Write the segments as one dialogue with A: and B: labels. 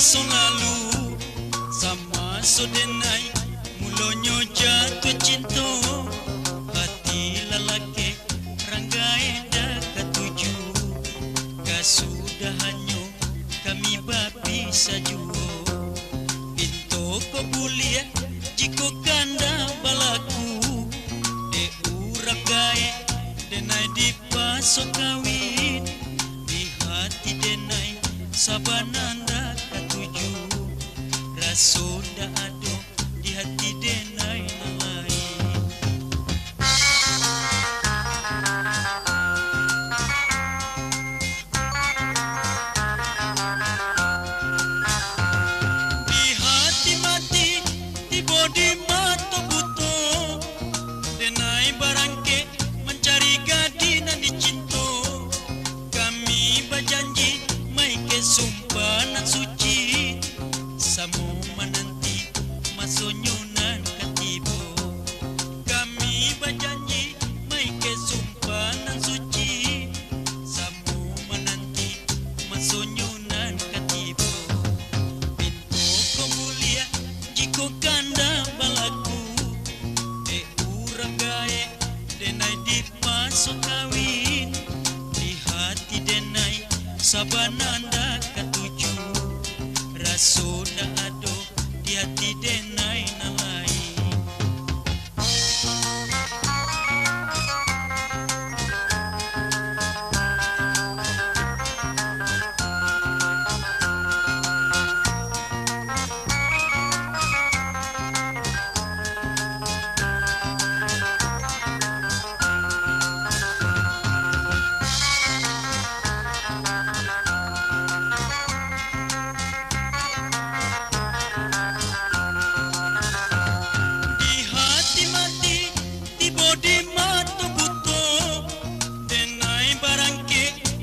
A: so lalu sama so denai mulonyo jatuh cinta hati lalaki ranggai dah ketuju kasudahannya kami babi sajuo pintu ko bulia jiko kanda balaku de urang gae denai di pasok kawin di hati denai sabananda ketuju rasunda ado di hati denai nalai di hati mati di bodi mata buto denai barangke mencari gadina di cinta kami berjanji mai ke sumpah nan suci samu menanti masonyunan katibo kami berjanji mai ke sumpah nan suci samu menanti masonyunan katibo pintu ko mulia jiko kanda balaku de urang gae denai di pasok kawin di hati denai sabananda ketuju rasunda ado di hati denai nalai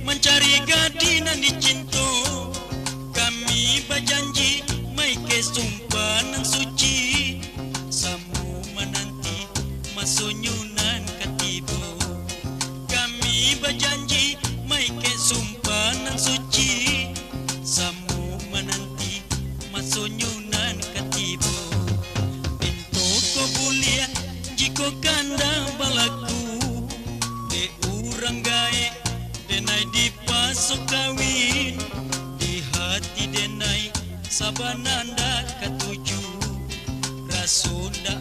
A: mencari gadina di cinta kami berjanji mai ke sumpah nan suci samu menanti masonyunan katibo kami berjanji mai ke sumpah nan suci samu menanti masonyunan katibo pintu ko bulia jiko kanda balaku de urang gae denai di pasok kawin di hati denai sabananda ketuju rasunda